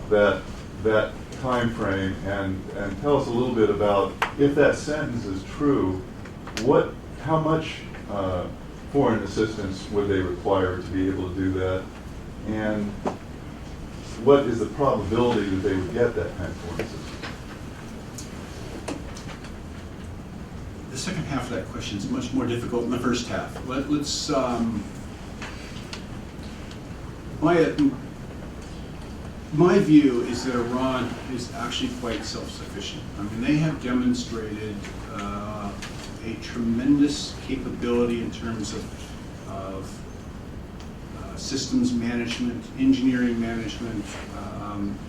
that time frame and tell us a little bit about, if that sentence is true, how much foreign assistance would they require to be able to do that, and what is the probability that they would get that kind of foreign assistance? The second half of that question is much more difficult than the first half. Let's my view is that Iran is actually quite self-sufficient. I mean, they have demonstrated a tremendous capability in terms of systems management, engineering management.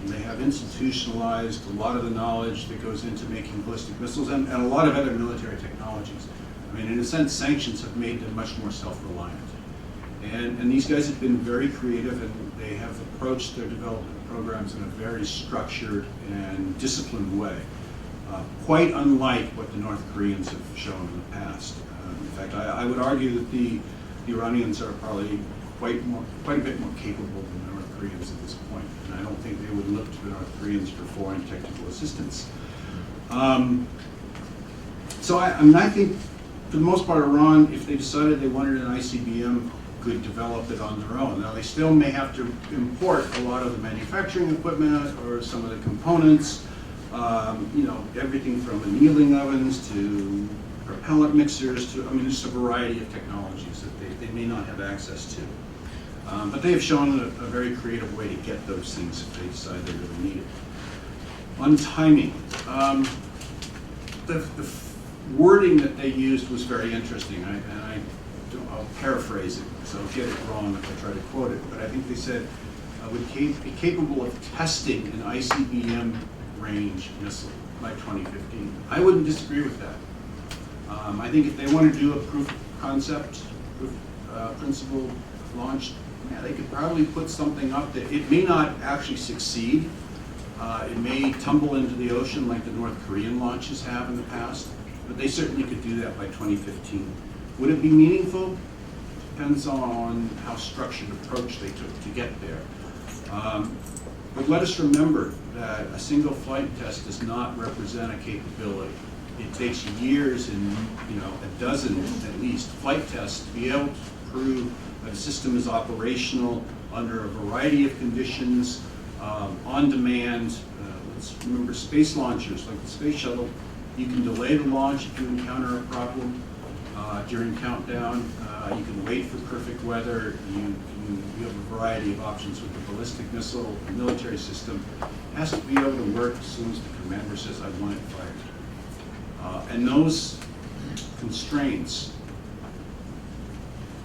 They have institutionalized a lot of the knowledge that goes into making ballistic missiles and a lot of other military technologies. I mean, in a sense, sanctions have made them much more self-reliant. And these guys have been very creative, and they have approached their development programs in a very structured and disciplined way, quite unlike what the North Koreans have shown in the past. In fact, I would argue that the Iranians are probably quite a bit more capable than the North Koreans at this point, and I don't think they would look to the North Koreans for foreign technical assistance. So I think, for the most part, Iran, if they decided they wanted an ICBM, could develop it on their own. Now, they still may have to import a lot of the manufacturing equipment or some of the components, everything from annealing ovens to propellant mixers to, there's a variety of technologies that they may not have access to. But they have shown a very creative way to get those things if they decide they really need it. On timing, the wording that they used was very interesting, I'll paraphrase it, so I'll get it wrong if I try to quote it, but I think they said, would be capable of testing an ICBM range missile by 2015. I wouldn't disagree with that. I think if they want to do a proof of concept, proof principle launch, they could probably put something up that it may not actually succeed. It may tumble into the ocean like the North Korean launches have in the past, but they certainly could do that by 2015. Would it be meaningful? Depends on how structured approach they took to get there. But let us remember that a single flight test does not represent a capability. It takes years and a dozen at least flight tests to be able to prove that a system is operational under a variety of conditions, on demand. Let's remember space launchers like the space shuttle. You can delay the launch if you encounter a problem during countdown. You can wait for perfect weather. You have a variety of options with the ballistic missile. The military system has to be able to work as soon as the commander says, I want it fired. And those constraints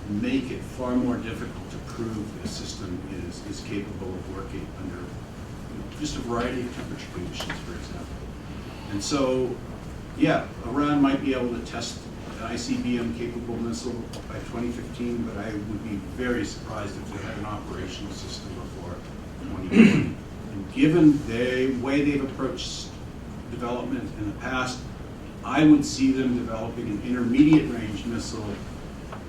make it far more difficult to prove that a system is capable of working under just a variety of temperature conditions, for example. And so, yeah, Iran might be able to test an ICBM-capable missile by 2015, but I would be very surprised if they had an operational system before 2020. And given the way they've approached development in the past, I would see them developing an intermediate-range missile,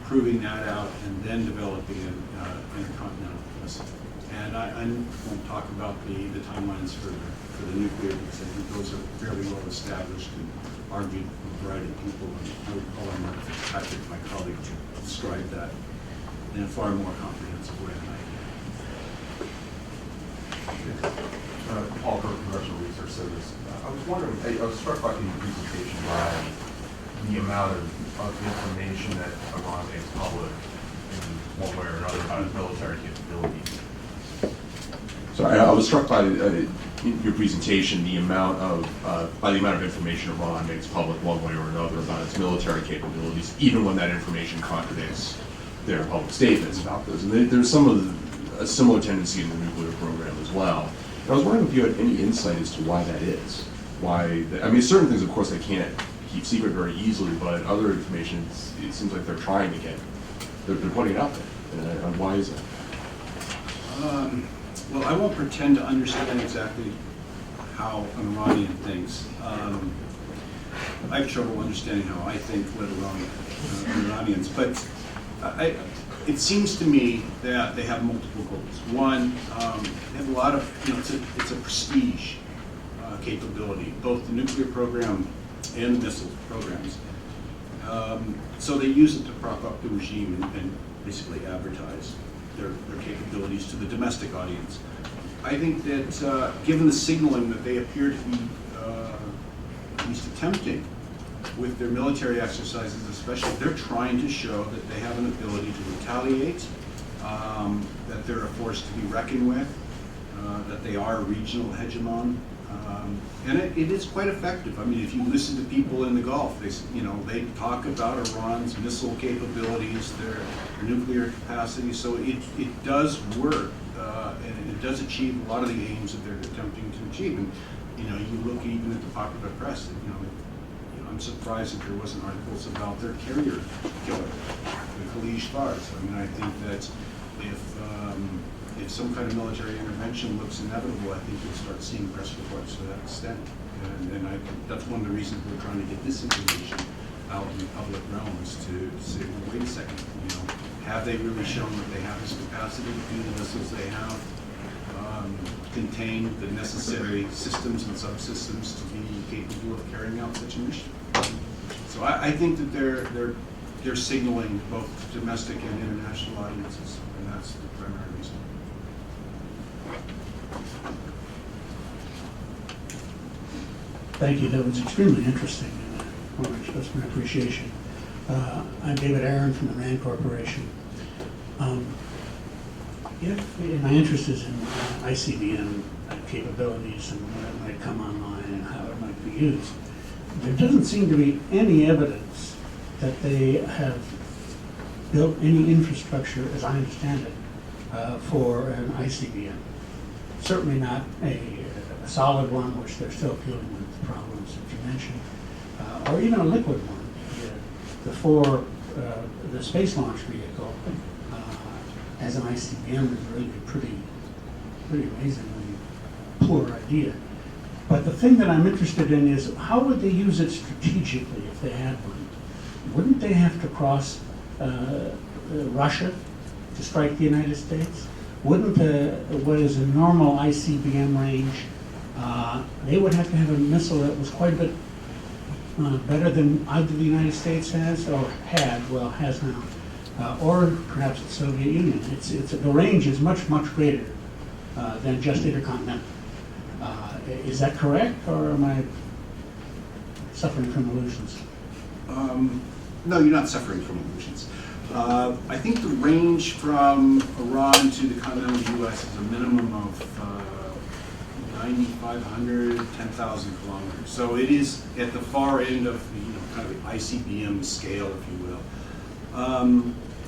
proving that out, and then developing an intercontinental missile. And I won't talk about the timelines for the nuclear, because I think those are fairly well established and argued with a variety of people. And I would call on Mark Fitzpatrick, my colleague, to describe that in a far more comprehensive way than I can. Paul Kirk, I was wondering, I was struck by in your presentation by the amount of information that Iran makes public in one way or another about its military capabilities. So I was struck by in your presentation the amount of information Iran makes public one way or another about its military capabilities, even when that information contradicts their public statements about those. And there's a similar tendency in the nuclear program as well. And I was wondering if you had any insight as to why that is. Certain things, of course, they can't keep secret very easily, but other information, it seems like they're trying to get, they're putting it out there. And why is that? Well, I won't pretend to understand exactly how an Iranian thinks. I have trouble understanding how I think, let alone Iranians. But it seems to me that they have multiple goals. One, they have a lot of, it's a prestige capability, both the nuclear program and the missile programs. So they use it to prop up the regime and basically advertise their capabilities to the domestic audience. I think that given the signaling that they appear to be at least attempting with their military exercises especially, they're trying to show that they have an ability to retaliate, that they're a force to be reckoned with, that they are a regional hegemon. And it is quite effective. I mean, if you listen to people in the Gulf, they talk about Iran's missile capabilities, their nuclear capacity. So it does work, and it does achieve a lot of the aims that they're attempting to achieve. And you look even at the popular press. I'm surprised that there wasn't articles about their carrier killer, the Khalij Fars. I mean, I think that if some kind of military intervention looks inevitable, I think you'll start seeing press reports to that extent. And I think that's one of the reasons we're trying to get this information out in the public realm, is to say, well, wait a second, have they really shown that they have this capacity? Do the missiles they have contain the necessary systems and subsystems to be capable of carrying out such a mission? So I think that they're signaling both domestic and international audiences, and that's the primary reason. Thank you. That was extremely interesting, and I want to express my appreciation. I'm David Aaron from the RAND Corporation. My interest is in ICBM capabilities and when it might come online and how it might be used. There doesn't seem to be any evidence that they have built any infrastructure, as I understand it, for an ICBM. Certainly not a solid one, which they're still dealing with the problems that you mentioned, or even a liquid one. The space launch vehicle as an ICBM is really pretty amazingly poor idea. But the thing that I'm interested in is how would they use it strategically if they had one? Wouldn't they have to cross Russia to strike the United States? Wouldn't what is a normal ICBM range, they would have to have a missile that was quite a bit better than either the United States has or has now, or perhaps the Soviet Union. The range is much greater than just intercontinental. Is that correct, or am I suffering from illusions? No, you're not suffering from illusions. I think the range from Iran to the continental U.S. is a minimum of 9,500, 10,000 kilometers. So it is at the far end of kind of the ICBM scale, if you will.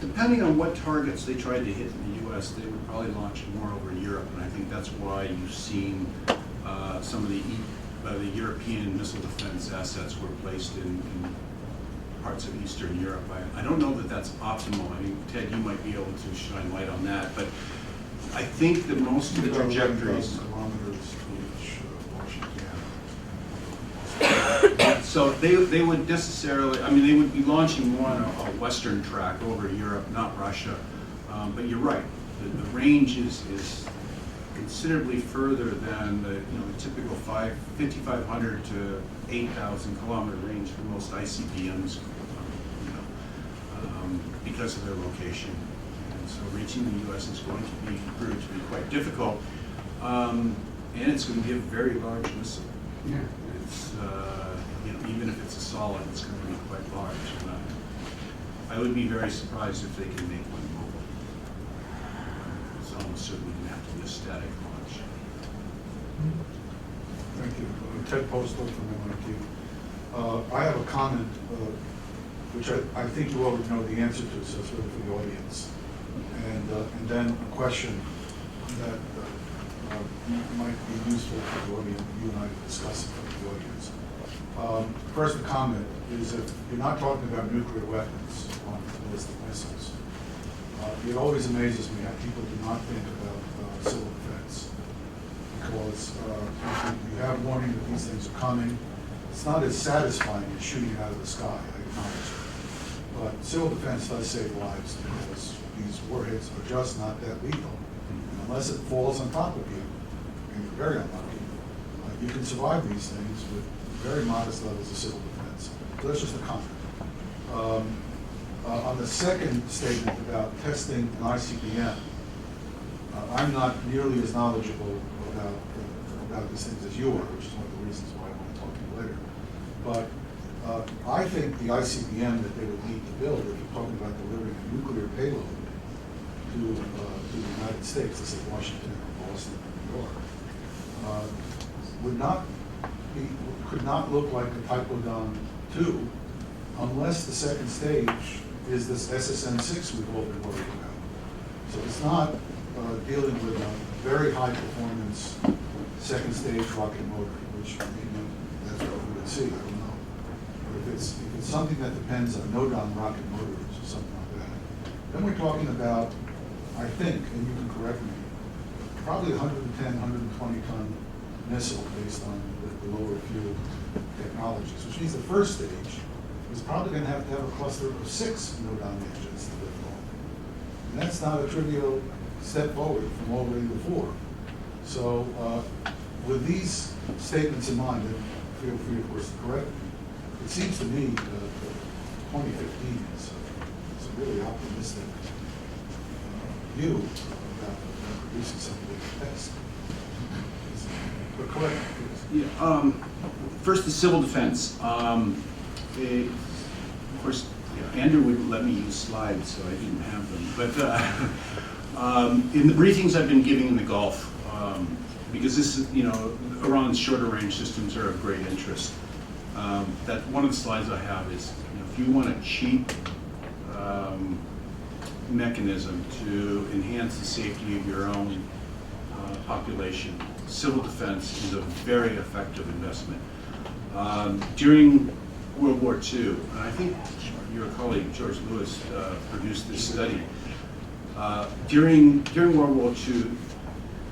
Depending on what targets they tried to hit in the U.S., they would probably launch more over Europe, and I think that's why you've seen some of the European missile defense assets were placed in parts of Eastern Europe. I don't know that that's optimal. I mean, Ted, you might be able to shine light on that, but I think that most of the trajectories. So they would necessarily, they would be launching more on a western track over Europe, not Russia. But you're right, the range is considerably further than the typical 5,500 to 8,000 kilometer range for most ICBMs, because of their location. And so reaching the U.S. is going to prove to be quite difficult, and it's going to be a very large missile. Yeah. It's, even if it's a solid, it's going to be quite large. And, I would be very surprised if they can make one mobile. It's almost certainly going to have to be a static launch. Thank you. Ted Postal from MIT. I have a comment, which I think you already know the answer to, so it's really for the audience. And then a question that might be useful for the audience, you and I to discuss it for the audience. First, the comment is that you're not talking about nuclear weapons on ballistic missiles. It always amazes me how people do not think about civil defense, because you have warning that these things are coming. It's not as satisfying as shooting it out of the sky, I acknowledge it. But civil defense does save lives, because these warheads are just not that lethal. And unless it falls on top of you, and you're very unlucky, you can survive these things with very modest levels of civil defense. So that's just a comment. On the second statement about testing an ICBM, I'm not nearly as knowledgeable about these things as you are, which is one of the reasons why I want to talk to you later. But I think the ICBM that they would need to build, if you're talking about delivering a nuclear payload to the United States, let's say Washington or Boston or New York, could not look like the Typhoon 2 unless the second stage is this SSN-6 we've all been worried about. So it's not dealing with a very high performance second stage rocket motor, which maybe that's what we would see, I don't know. But if it's something that depends on node-on rocket motors or something like that, then we're talking about, I think, and you can correct me, probably 110, 120 ton missile based on the lower fuel technologies, which means the first stage is probably going to have a cluster of 6 node-on engines to lift off. And that's not a trivial step forward from already before. So with these statements in mind, and feel free, of course, to correct me, it seems to me that 2015 is a really optimistic view about producing something like test. But correct me, please. Yeah, first, the civil defense. Of course, Andrew wouldn't let me use slides, so I didn't have them. But in the briefings I've been giving in the Gulf, because this is, Iran's shorter range systems are of great interest. That one of the slides I have is, if you want a cheap mechanism to enhance the safety of your own population, civil defense is a very effective investment. During World War II, and I think your colleague George Lewis produced this study. During World War II,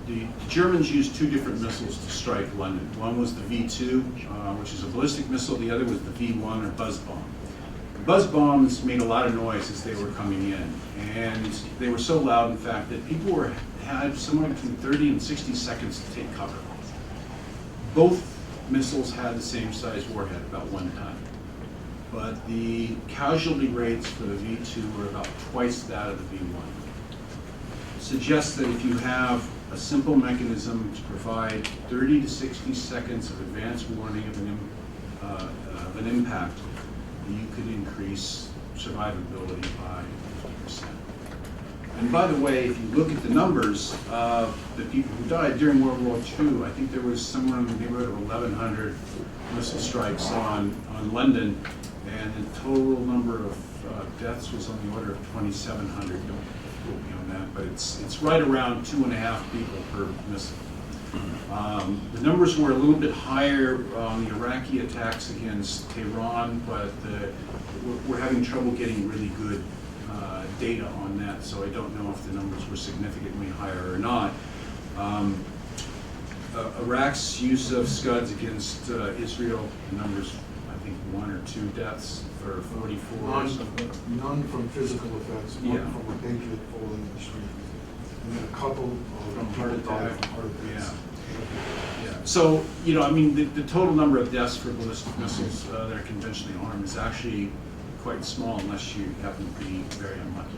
the Germans used 2 different missiles to strike London. One was the V2, which is a ballistic missile. The other was the V1, or buzz bomb. The buzz bombs made a lot of noise as they were coming in, and they were so loud, in fact, that people had somewhere between 30 and 60 seconds to take cover. Both missiles had the same size warhead, about 1 ton. But the casualty rates for the V2 were about twice that of the V1. Suggests that if you have a simple mechanism to provide 30 to 60 seconds of advance warning of an impact, you could increase survivability by 50%. And by the way, if you look at the numbers of the people who died during World War II, I think there was somewhere in the neighborhood of 1,100 missile strikes on London, and the total number of deaths was on the order of 2,700. Don't quote me on that, but it's right around 2.5 people per missile. The numbers were a little bit higher on the Iraqi attacks against Tehran, but we're having trouble getting really good data on that, so I don't know if the numbers were significantly higher or not. Iraq's use of Scuds against Israel, the numbers, I think 1 or 2 deaths for 44 or something. None from physical effects, one Yeah. from a patriot falling in the street, and then a couple From of heart people died attack. from heart attacks. Yeah. So, the total number of deaths for ballistic missiles that are conventionally armed is actually quite small unless you happen to be very unlucky.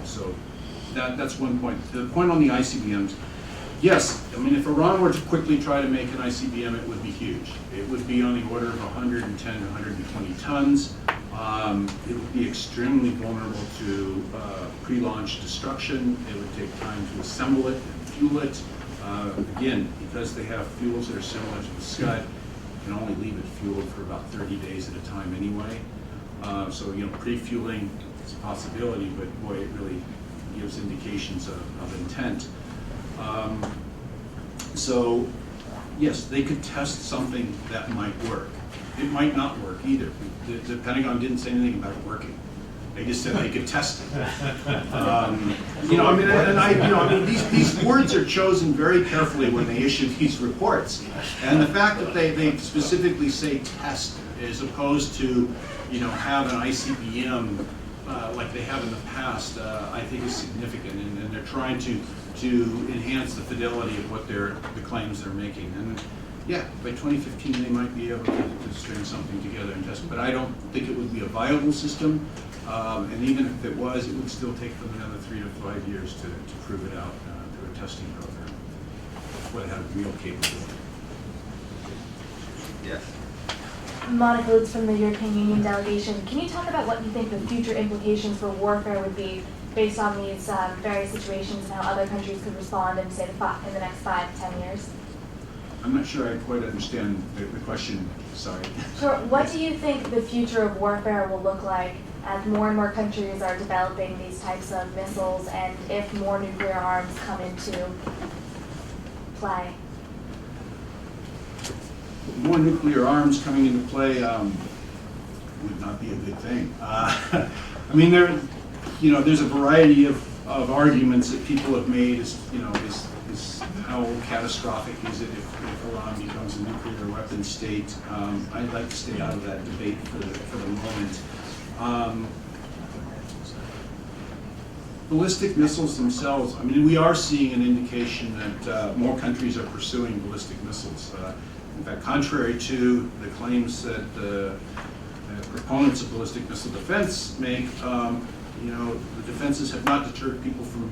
So that's one point. The point on the ICBMs, Yes, I mean, if Iran were to quickly try to make an ICBM, it would be huge. It would be on the order of 110 to 120 tons. It would be extremely vulnerable to pre-launch destruction. It would take time to assemble it and fuel it. Again, because they have fuels that are similar to the Scud, you can only leave it fueled for about 30 days at a time anyway. So, pre-fueling is a possibility, but boy, it really gives indications of intent. So, yes, they could test something that might work. It might not work either. The Pentagon didn't say anything about it working. They just said they could test it. These words are chosen very carefully when they issue these reports. And the fact that they specifically say test as opposed to, have an ICBM like they have in the past, I think is significant. And they're trying to enhance the fidelity of what the claims they're making. And yeah, by 2015 they might be able to string something together and test it. But I don't think it would be a viable system. And even if it was, it would still take them another 3 to 5 years to prove it out through a testing program before they have real capability. Yes. Monica Lutz from the European Union delegation. Can you talk about what you think the future implications for warfare would be based on these various situations and how other countries could respond in, say, in the next 5 to 10 years? I'm not sure I quite understand the question, sorry. Sure. What do you think the future of warfare will look like as more and more countries are developing these types of missiles and if more nuclear arms come into play? More nuclear arms coming into play would not be a good thing. I mean, there's a variety of arguments that people have made is how catastrophic is it if Iran becomes a nuclear weapon state. I'd like to stay out of that debate for the moment. Ballistic missiles themselves, I mean, we are seeing an indication that more countries are pursuing ballistic missiles. In fact, contrary to the claims that the proponents of ballistic missile defense make, the defenses have not deterred people from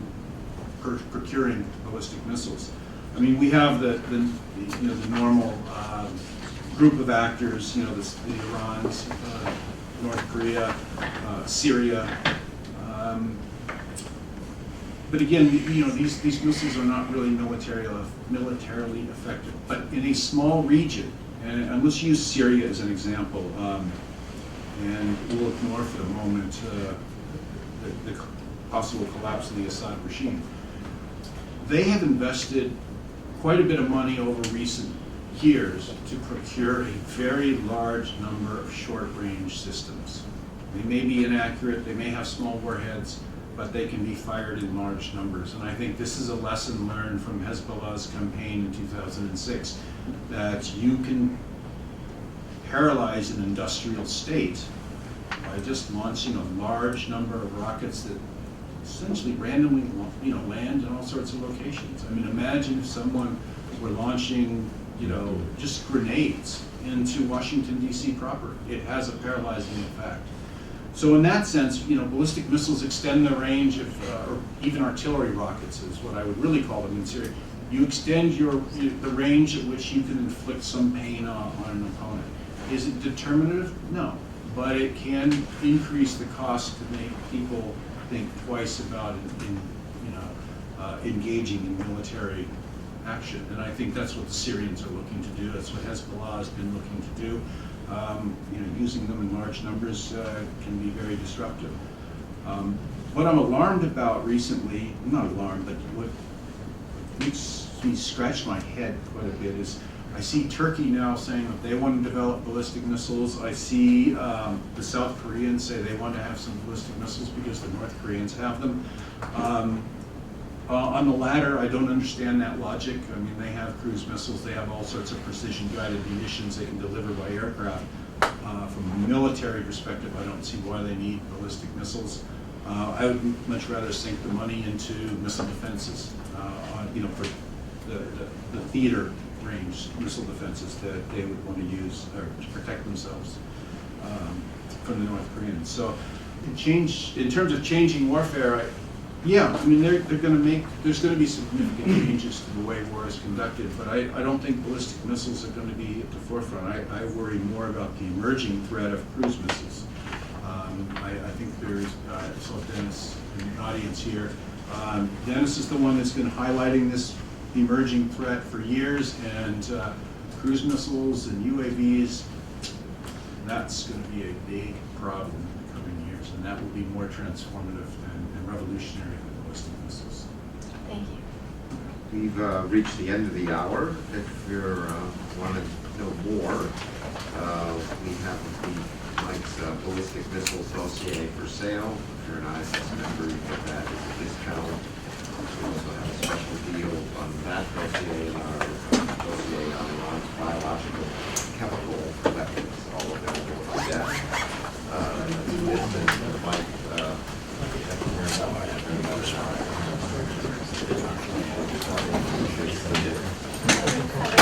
procuring ballistic missiles. I mean, we have the normal group of actors, the Irans, North Korea, Syria. But again, these missiles are not really militarily effective. But in a small region, and let's use Syria as an example, and we'll ignore for the moment the possible collapse of the Assad regime. They have invested quite a bit of money over recent years to procure a very large number of short-range systems. They may be inaccurate, they may have small warheads, but they can be fired in large numbers. And I think this is a lesson learned from Hezbollah's campaign in 2006, that you can paralyze an industrial state by just launching a large number of rockets that essentially randomly land in all sorts of locations. I mean, imagine if someone were launching just grenades into Washington, D.C. proper. It has a paralyzing effect. So in that sense, ballistic missiles extend the range of, or even artillery rockets is what I would really call them in Syria. You extend the range at which you can inflict some pain on an opponent. Is it determinative? No, but it can increase the cost to make people think twice about engaging in military action. And I think that's what the Syrians are looking to do. That's what Hezbollah has been looking to do. Using them in large numbers can be very disruptive. What I'm alarmed about recently, not alarmed, but what makes me scratch my head quite a bit is I see Turkey now saying that they want to develop ballistic missiles. I see the South Koreans say they want to have some ballistic missiles because the North Koreans have them. On the latter, I don't understand that logic. I mean, they have cruise missiles. They have all sorts of precision-guided munitions they can deliver by aircraft. From a military perspective, I don't see why they need ballistic missiles. I would much rather sink the money into missile defenses, for the theater range missile defenses that they would want to use to protect themselves from the North Koreans. So, in terms of changing warfare, Yeah, I mean, they're gonna make, there's gonna be significant changes to the way war is conducted, but I don't think ballistic missiles are gonna be at the forefront. I worry more about the emerging threat of cruise missiles. I think there's, I saw Dennis in the audience here. Dennis is the one that's been highlighting this emerging threat for years, and cruise missiles and UAVs, that's gonna be a big problem in the coming years, and that will be more transformative and revolutionary than ballistic missiles. Thank you. We've reached the end of the hour. If you want to know more, we have the Mike's Ballistic Missile Dossier for sale. If you're an IISS member, you get that as a discount. We also have a special deal on that dossier and our dossier on Iran's biological chemical weapons, all available on that. Mike, thank you very much.